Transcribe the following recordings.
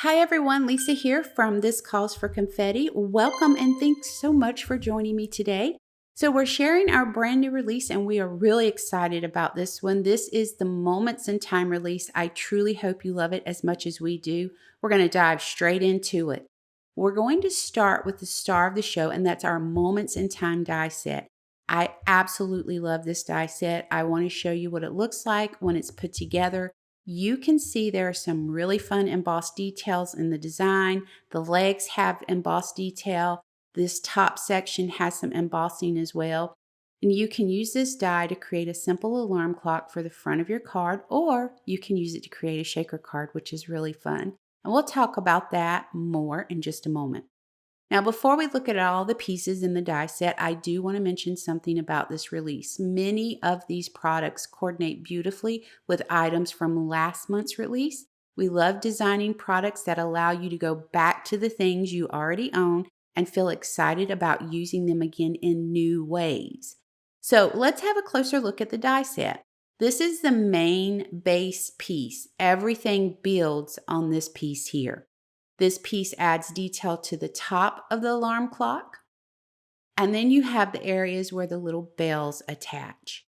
Hi everyone, Lisa here from This Calls for Confetti. Welcome and thanks so much for joining me today. So we're sharing our brand new release and we are really excited about this one. This is the Moments in Time release. I truly hope you love it as much as we do. We're going to dive straight into it. We're going to start with the star of the show, and that's our Moments in Time die set. I absolutely love this die set. I want to show you what it looks like when it's put together. You can see there are some really fun embossed details in the design. The legs have embossed detail. This top section has some embossing as well. And you can use this die to create a simple alarm clock for the front of your card, or you can use it to create a shaker card, which is really fun. And we'll talk about that more in just a moment. Now, before we look at all the pieces in the die set, I do want to mention something about this release. Many of these products coordinate beautifully with items from last month's release. We love designing products that allow you to go back to the things you already own and feel excited about using them again in new ways. So let's have a closer look at the die set. This is the main base piece. Everything builds on this piece here. This piece adds detail to the top of the alarm clock. And then you have the areas where the little bells attach.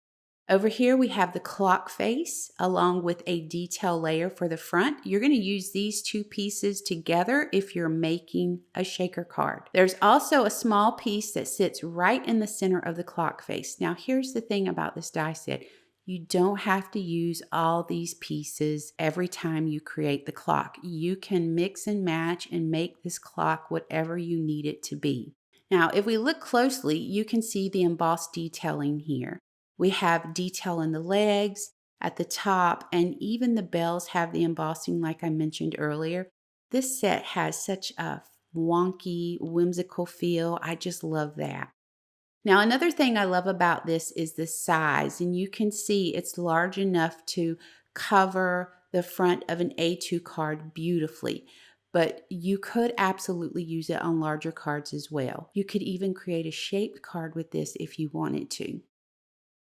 Over here we have the clock face along with a detail layer for the front. You're going to use these two pieces together if you're making a shaker card. There's also a small piece that sits right in the center of the clock face. Now here's the thing about this die set. You don't have to use all these pieces every time you create the clock. You can mix and match and make this clock whatever you need it to be. Now, if we look closely, you can see the embossed detailing here. We have detail in the legs, at the top, and even the bells have the embossing like I mentioned earlier. This set has such a wonky, whimsical feel. I just love that. Now, another thing I love about this is the size, and you can see it's large enough to cover the front of an A2 card beautifully, but you could absolutely use it on larger cards as well. You could even create a shaped card with this if you wanted to.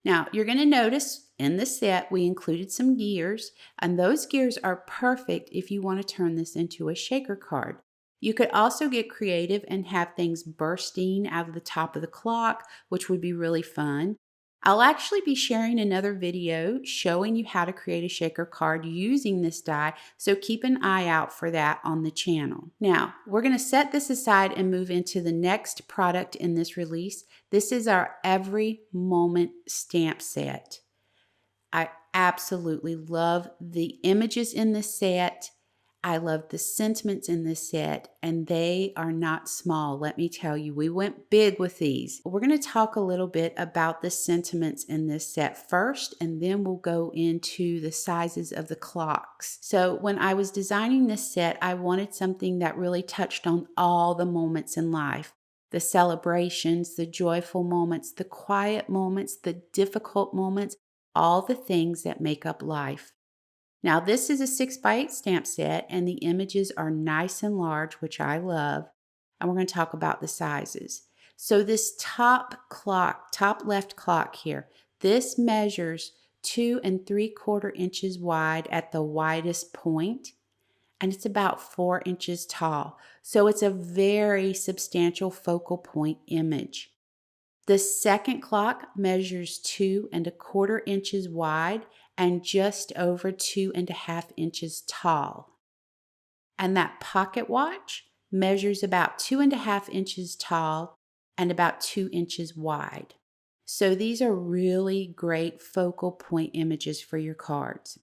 Now, you're going to notice in the set we included some gears, and those gears are perfect if you want to turn this into a shaker card. You could also get creative and have things bursting out of the top of the clock, which would be really fun. I'll actually be sharing another video showing you how to create a shaker card using this die, so keep an eye out for that on the channel. Now, we're going to set this aside and move into the next product in this release. This is our Every Moment stamp set. I absolutely love the images in this set. I love the sentiments in this set, and they are not small. Let me tell you, we went big with these. We're going to talk a little bit about the sentiments in this set first, and then we'll go into the sizes of the clocks. So when I was designing this set, I wanted something that really touched on all the moments in life. The celebrations, the joyful moments, the quiet moments, the difficult moments, all the things that make up life. Now, this is a 6x8 stamp set, and the images are nice and large, which I love. And we're going to talk about the sizes. So this top left clock here, this measures 2 3/4 inches wide at the widest point, and it's about 4 inches tall. So it's a very substantial focal point image. The second clock measures 2 1/4 inches wide and just over 2.5 inches tall. And that pocket watch measures about 2.5 inches tall and about 2 inches wide. So these are really great focal point images for your cards.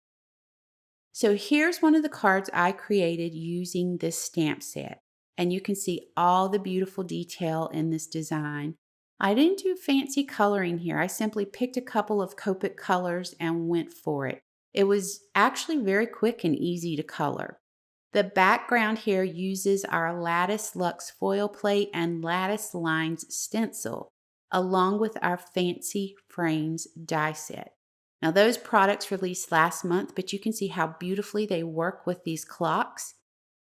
So here's one of the cards I created using this stamp set. And you can see all the beautiful detail in this design. I didn't do fancy coloring here. I simply picked a couple of Copic colors and went for it. It was actually very quick and easy to color. The background here uses our Lattice Luxe foil plate and Lattice Lines stencil, along with our Fancy Frames die set. Now those products released last month, but you can see how beautifully they work with these clocks.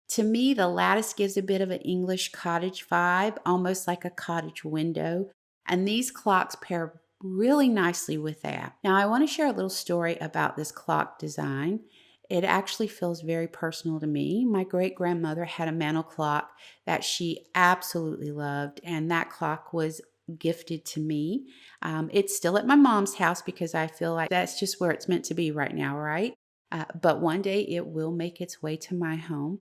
To me, the lattice gives a bit of an English cottage vibe, almost like a cottage window. And these clocks pair really nicely with that. Now, I want to share a little story about this clock design. It actually feels very personal to me. My great grandmother had a mantel clock that she absolutely loved, and that clock was gifted to me. It's still at my mom's house because I feel like that's just where it's meant to be right now, right? But one day it will make its way to my home.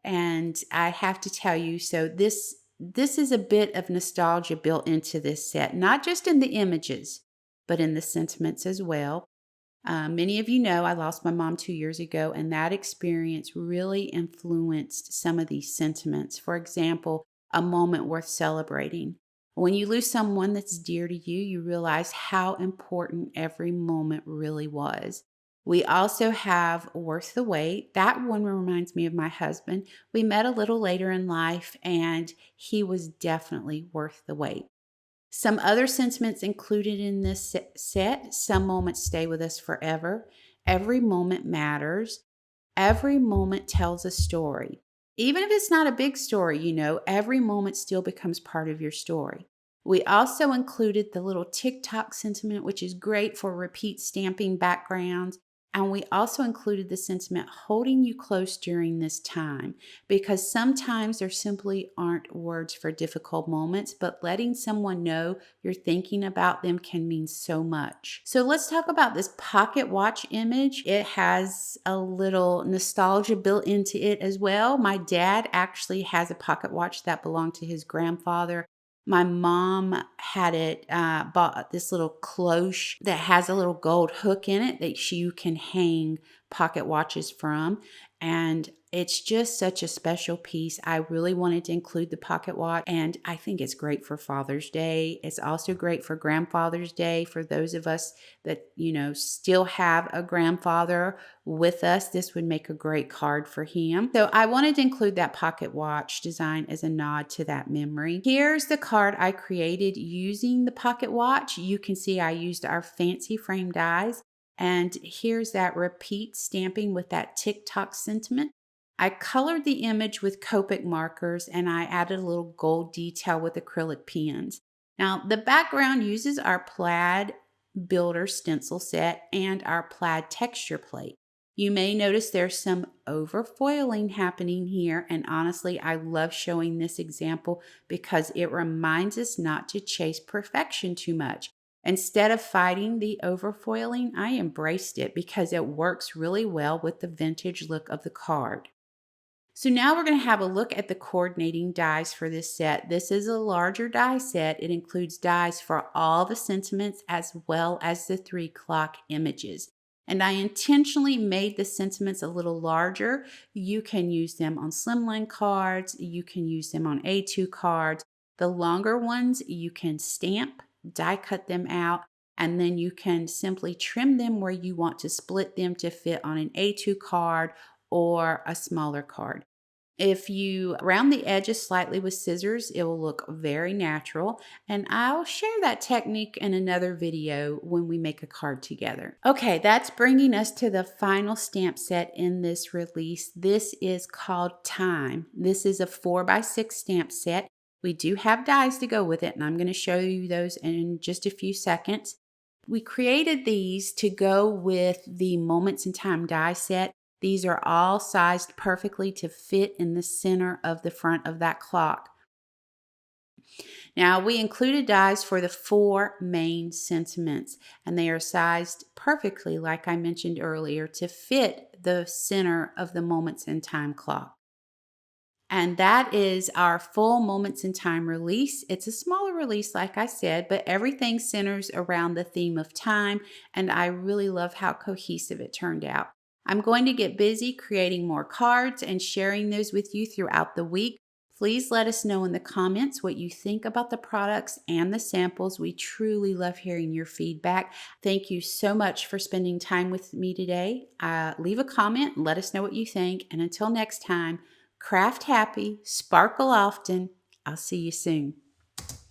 And I have to tell you, so this is a bit of nostalgia built into this set, not just in the images, but in the sentiments as well. Many of you know I lost my mom 2 years ago, and that experience really influenced some of these sentiments. For example, a moment worth celebrating. When you lose someone that's dear to you, you realize how important every moment really was. We also have Worth the Wait. That one reminds me of my husband. We met a little later in life, and he was definitely worth the wait. Some other sentiments included in this set: some moments stay with us forever. Every moment matters. Every moment tells a story. Even if it's not a big story, every moment still becomes part of your story. We also included the little TikTok sentiment, which is great for repeat stamping backgrounds. And we also included the sentiment holding you close during this time, because sometimes there simply aren't words for difficult moments, but letting someone know you're thinking about them can mean so much. So let's talk about this pocket watch image. It has a little nostalgia built into it as well. My dad actually has a pocket watch that belonged to his grandfather. My mom had bought this little cloche that has a little gold hook in it that you can hang pocket watches from. And it's just such a special piece. I really wanted to include the pocket watch, and I think it's great for Father's Day. It's also great for Grandfather's Day for those of us that, still have a grandfather with us. This would make a great card for him. So I wanted to include that pocket watch design as a nod to that memory. Here's the card I created using the pocket watch. You can see I used our fancy frame dies. And here's that repeat stamping with that TikTok sentiment. I colored the image with Copic markers, and I added a little gold detail with acrylic pens. Now, the background uses our plaid builder stencil set and our plaid texture plate. You may notice there's some overfoiling happening here, and honestly, I love showing this example because it reminds us not to chase perfection too much. Instead of fighting the overfoiling, I embraced it because it works really well with the vintage look of the card. So now we're going to have a look at the coordinating dies for this set. This is a larger die set. It includes dies for all the sentiments as well as the 3 clock images. And I intentionally made the sentiments a little larger. You can use them on slimline cards. You can use them on A2 cards. The longer ones you can stamp, die cut them out, and then you can simply trim them where you want to split them to fit on an A2 card or a smaller card. If you round the edges slightly with scissors, it will look very natural, and I'll share that technique in another video when we make a card together. Okay, that's bringing us to the final stamp set in this release. This is called Time. This is a 4x6 stamp set. We do have dies to go with it, and I'm going to show you those in just a few seconds. We created these to go with the Moments in Time die set. These are all sized perfectly to fit in the center of the front of that clock. Now, we included dies for the 4 main sentiments, and they are sized perfectly, like I mentioned earlier, to fit the center of the Moments in Time clock. And that is our full Moments in Time release. It's a smaller release, like I said, but everything centers around the theme of time, and I really love how cohesive it turned out. I'm going to get busy creating more cards and sharing those with you throughout the week. Please let us know in the comments what you think about the products and the samples. We truly love hearing your feedback. Thank you so much for spending time with me today. Leave a comment and let us know what you think. And until next time, craft happy, sparkle often. I'll see you soon.